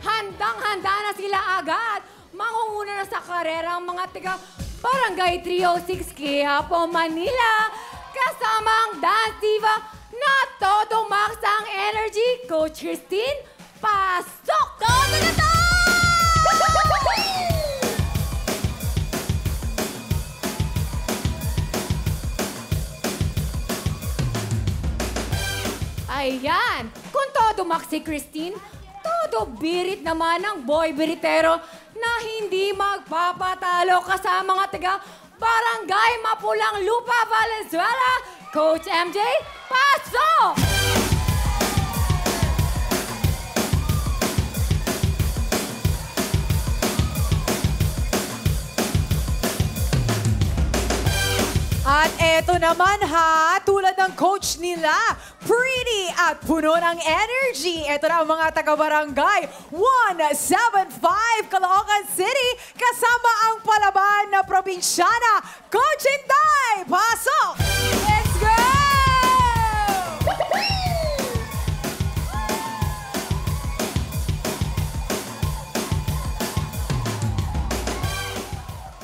handang-handa na sila agad. Mangunguna na sa karera ang mga tiga Barangay 306 Quiapo, Manila. Kasama ang dance diva na todo max ang energy. Coach Christine, pasok! Todo na to! Ayan, kung todo max si Christine, todo birit naman ang boy biritero na hindi magpapatalo ka sa mga taga Barangay Mapulang Lupa, Valenzuela. Coach MJ, pasok! At eto naman ha, tulad ng coach nila, pretty at puno ng energy. Eto na ang mga taga-barangay 175 Caloocan City kasama ang palaban na probinsyana, Coach Inday! Pasok! Let's go!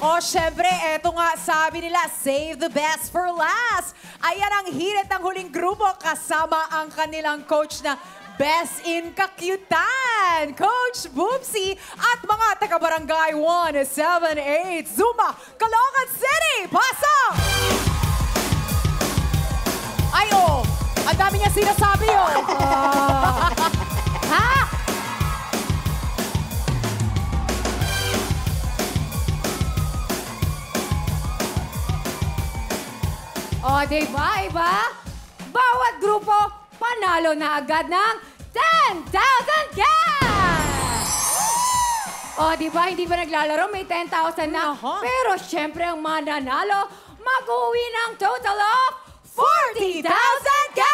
O, syempre, eto nga, sabi nila, save the best for last. Ayan ang hirit ng huling grupo kasama ang kanilang coach na Best in Kakyutan, Coach Boopsy at mga taga-barangay 178 Zuma, Caloocan City. Pasok! Ay, oh, ang dami niya sinasabi, oh. Ha? O, diba, iba? Bawat grupo, panalo na agad ng 10,000 cash! O, diba, hindi ba naglalaro? May 10,000 na. Pero, syempre, ang mananalo, mag-uwi ng total of 40,000 cash!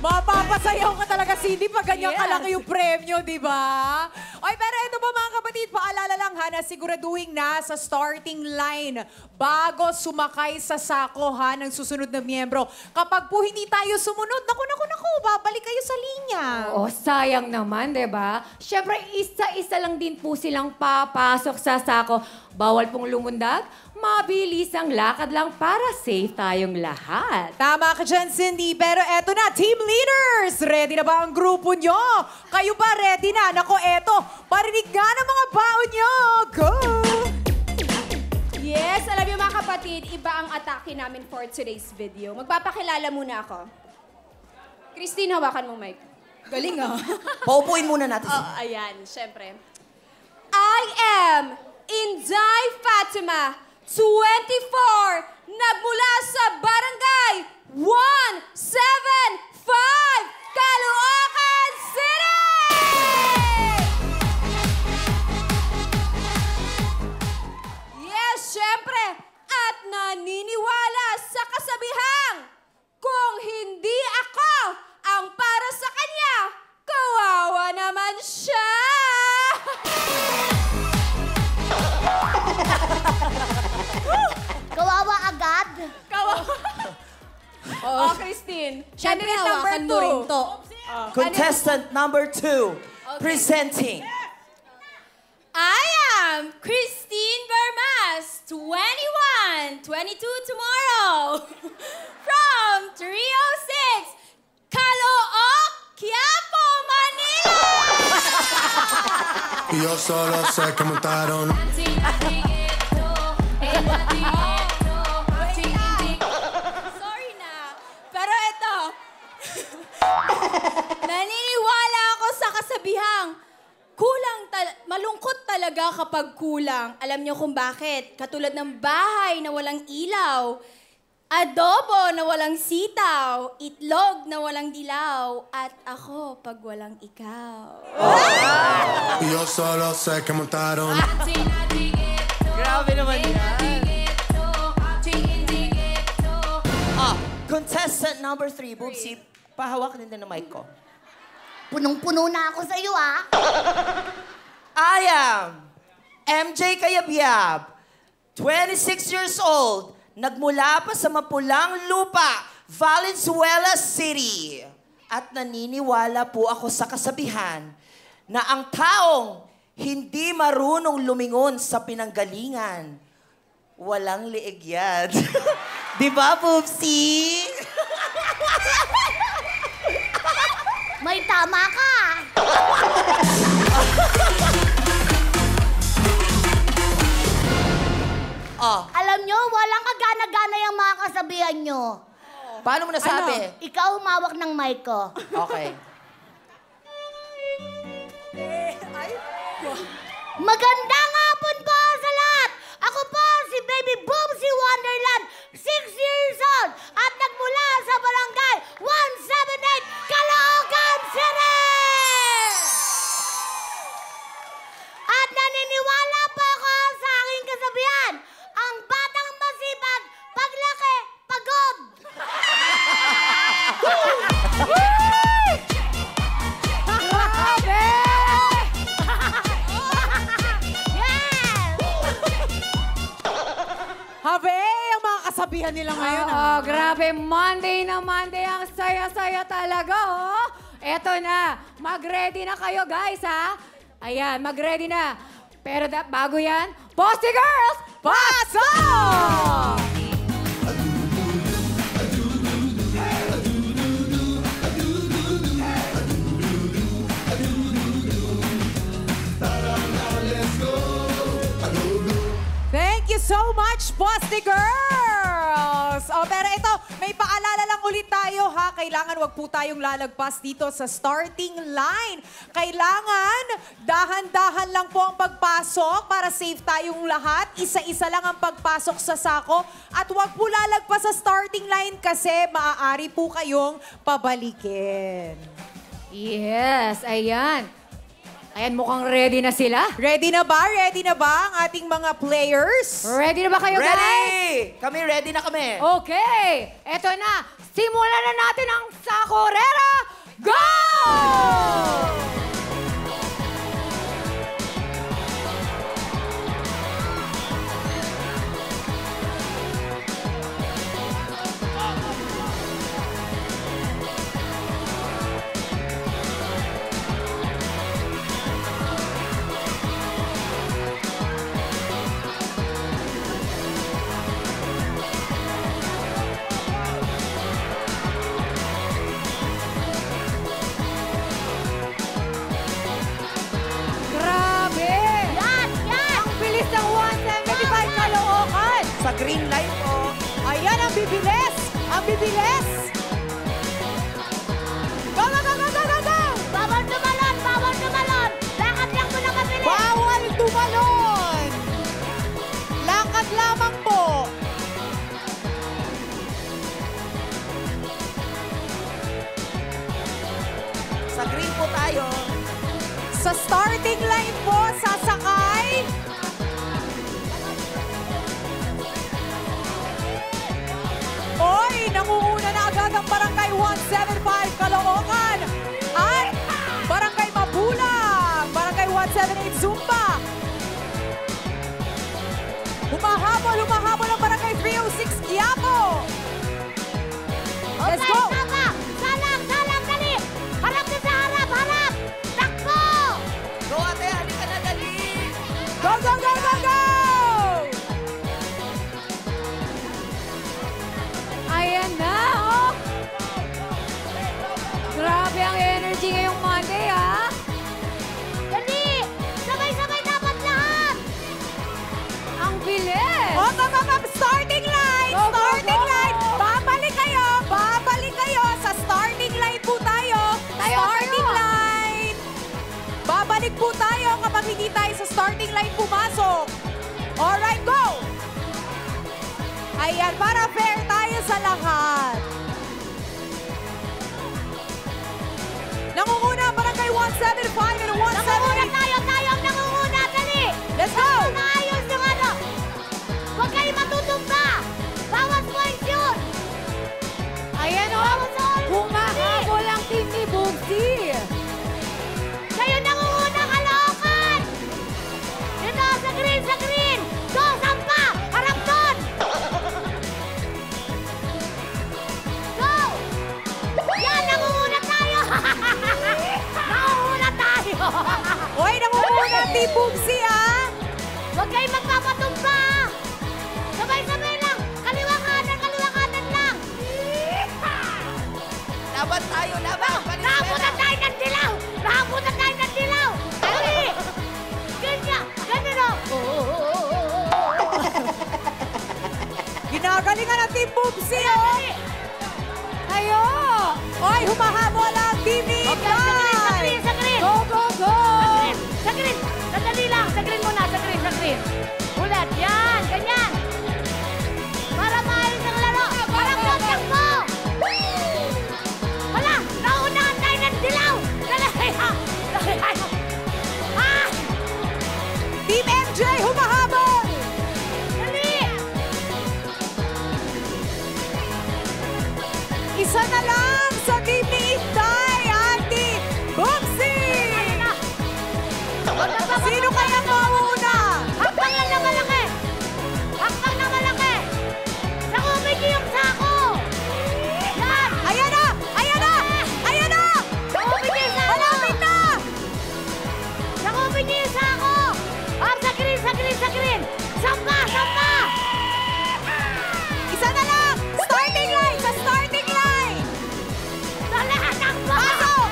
Mapapasayaw ka talaga, Cindy, pag ganyan kalaki yung premyo, di ba? Ay, pero ito ba mga kapatid, paalala lang ha, na siguraduhin na sa starting line bago sumakay sa sako ha ng susunod na miyembro. Kapag po hindi tayo sumunod, naku, babalik kayo sa linya. O, sayang naman, di ba? Siyempre, isa-isa lang din po silang papasok sa sako. Bawal pong lumundag, mabilis ang lakad lang para safe tayong lahat. Tama ka dyan, Cindy. Pero eto na, team leaders! Ready na ba ang grupo nyo? Kayo ba ready na? Nako, eto, parinig nga ng mga baon nyo! Go! Yes, alam niyo mga kapatid, iba ang atake namin for today's video. Magpapakilala muna ako. Christine, hawakan mo mic. Galing ah. Paupuin muna natin. Ayan, syempre. I am Inday Fatima, 24, nagmula sa Barangay 175, Caloocan City! Yes, syempre, at naniniwala sa kasabihang, kung hindi ako ang para sa kanya, kawawa naman siya! Kawawa agad. Kawawa. Oh, Christine. Siyempre, Candidate number hawakan mo rin 2. to. Contestant number 2, presenting. I am Christine Bermas, 21, 22 tomorrow. From 306, Caloocan, Quiapo, Manila. Yo solo sé que montaron. Sorry na. Pero ito, naniniwala ako sa kasabihang, malungkot talaga kapag kulang. Alam niyo kung bakit? Katulad ng bahay na walang ilaw, adobo na walang sitaw, itlog na walang dilaw, at ako pag walang ikaw. Yo solo sé que montaron. Grabe naman yan. Contestant number 3, Boopsy, pahawak din ng mic ko. Punong-puno na ako sa iyo, ah. I am MJ Kayabyab, 26 years old, nagmula pa sa Mapulang Lupa, Valenzuela City. At naniniwala po ako sa kasabihan na ang taong hindi marunong lumingon sa pinanggalingan, walang liig yan. Di ba, Pupsi? May tama ka. Oh, Alam nyo, walang kagana-gana yung mga kasabihan nyo. paano mo nasabi? Ikaw humawak ng mic ko. Okay. Magandang hapon po sa lahat! Ako po si Baby Boomsy Wonderland, 6 years old, at nagmula sa barangay 178, Caloocan City! At naniniwala po ako sa aking kasabihan, ang batang masipag, paglaki, pagod! Grabe! Habe, ang mga kasabihan nila ngayon. Oo, grabe. Monday na Monday. Ang saya-saya talaga, oh. Eto na. Mag-ready na kayo, guys, ha? Ayan, mag-ready na. Pero bago yan, Posty Girls, pasok! Thank you so much, Posty Girls! Oh, pero ito, may paalala lang ulit tayo, ha? Kailangan wag po tayong lalagpas dito sa starting line. Kailangan dahan-dahan lang po ang pagpasok para safe tayong lahat. Isa-isa lang ang pagpasok sa sako. At wag po lalagpas sa starting line kasi maaari po kayong pabalikin. Yes, ayan. Ayan, mukhang ready na sila. Ready na ba? Ready na ba ang ating mga players? Ready na ba kayo, guys? Ready! Kami, ready na kami. Okay, eto na. Simulan na natin ang Sakorera. Go! Grabe! Yan! Yan! Ang bilis ng 175 Caloocan. Sa green line po. Ayan, ang bibilis! Ang bibilis! Go, go, go, go, go, go, go! Bawal tumalon! Bawal tumalon! Lakad lang mo na mabilis! Bawal tumalon! Lakad lamang po. Sa green po tayo. Sa starting line po, sasakay. Oy, nangunguna na agad ang Barangay 175 Caloocan at Barangay Mabulang, Barangay 178 Zumba. Humahabol ang Barangay 306 Quiapo. Let's go! Tama! Salang! Salang! Dali! Harap ka sa harap! Harap! Takbo! Go, ate, halika na, dali. Go, go, go, go, go! Ayan na, oh. Grabe ang energy ngayong Monday, ha? Dali! Sabay-sabay dapat lahat! Ang bilis! Op, starting line! Go, go, Starting go! line! Babalik kayo! Babalik kayo! Sa starting line po tayo! Starting line! Babalik po tayo kapag hindi tayo sa starting line pumasok. Alright, go! Ayan, para fair tayo sa lahat. Nangunguna ang Barangay 175 and 178. Nangunguna tayo! Tayo ang nangunguna! Dali! Let's go! Naayos yung ano! Huwag kayo matutumba! Bawas points yun! Ayan, oh. Humahabol ang team ni Bubsy. Kayo nangunguna, Caloocan! Dito, sa green, sa green! Go, sampa! Harap doon! muna, Team Bubsy, ah! Huwag kayong magpapatumba! Sabay-sabay lang! Kaliwa kanan lang! Laban tayo, laban! Nakabutan tayo ng dilaw! Nakabutan tayo ng dilaw! Dali! Ganyan! Ganyan o! Ginagalingan ng Team Bubsy, oh! Kayo! Oy, humahabol ang Team Inday! Sa green! Go, go, go! Sa green! Sandali lang! Sa green muna! Sa green! Ulit! Yan! Ganyan! Para maayos ang laro! Para kontak mo! Hala! Naunahan tayo ng dilaw! Dali! Ah! Team MJ, humahabol! Dali! Isa na lang sa Team Inday, Auntie Bubsy! Sino kaya mauna? Hakbang lang na malaki! Hakbang na malaki! Sakupin niyo yung sako! Yan! Ayan na! Ayan na! Ayan na! Sakupin niyo yung sako! Malapit na! Sakupin niyo yung sako! Sa green! Sampa! Isa na lang! Starting line! Sa starting line! Dali! Takbo! Pasok!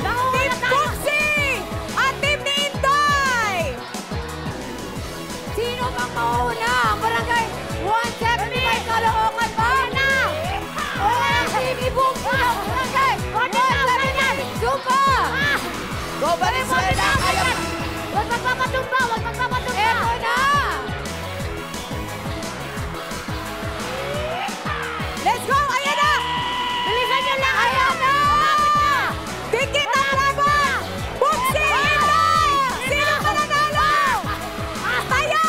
Naumuna! Team Bubsy! At Team Inday! Sino bang mauna? Ang barangay 175 Caloocan ba? O ang Team Ibumsi ng barangay 175 Zumba? Go, Valenzuela! Kaya mo! Huwag magpapatumba! Eto na! Let's go! Ayan na! Bilisan niyo lang! Ayan na! Dikit ang laban! Bubsy! Inday! Sino mananalo? Tayo!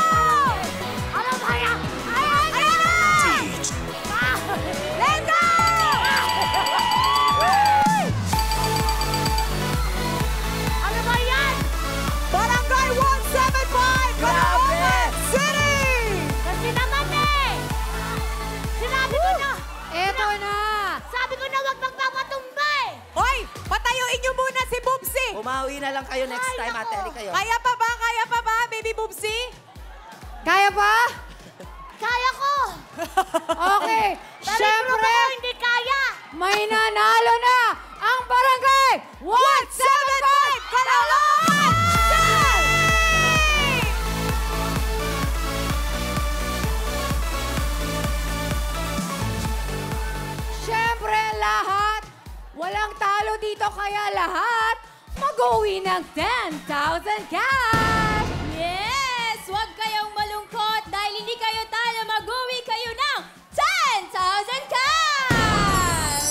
Ano ba yan? Ayan na! Let's go! Ano ba yan? Barangay 175! Caloocan City! Kasi naman eh! Sinabi ko na! Eto na! Sabi ko na huwag magpapatumba eh! Hoy! Patayuin niyo muna si Bubsy! Umawi na lang kayo next Ay, time, nako. ate. Halika kayo. Kaya pa ba? Kaya pa ba, baby Bubsy? Kaya pa? Kaya ko! Okay. Pero Siyempre, ko hindi kaya! may nanalo na ang barangay 175 Caloocan City! Siyempre, lahat. Walang talo dito kaya lahat mag-uwi ng 10,000 cash! Yes! Huwag kayong malungkot dahil hindi kayo talo, mag-uwi kayo ng 10,000 cash!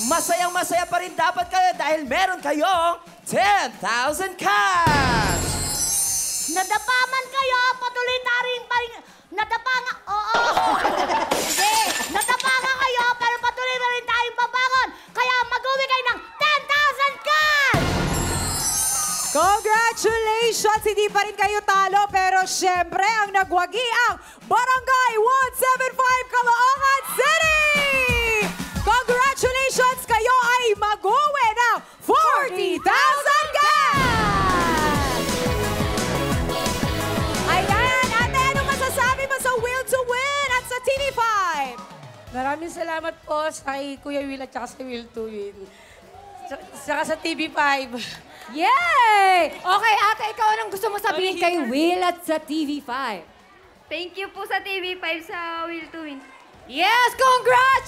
Masayang-masaya pa rin dapat kayo dahil meron kayong 10,000 cash! Nadapa man kayo, patuloy taring pa rin. Nadapa nga, oo. Hindi, nadapa nga kayo, pero patuloy na rin tayong babangon. Kaya mag-uwi kayo ng 10,000 cash! Congratulations! Hindi pa rin kayo talo, pero syempre, ang nagwagi ang Barangay 175 Caloocan City! Congratulations! Kayo ay mag-uwi ng 40,000 cash! Ayan! Ate, ano masasabi mo sa Will to Win at sa TV5? Maraming salamat po sa Kuya Will at saka sa Will to Win. Saka sa TV5. Yay! Okay, ate, ikaw anong gusto mo sabihin kay Will at sa TV5? Thank you po sa TV5 sa Will to Win. Yes, congrats!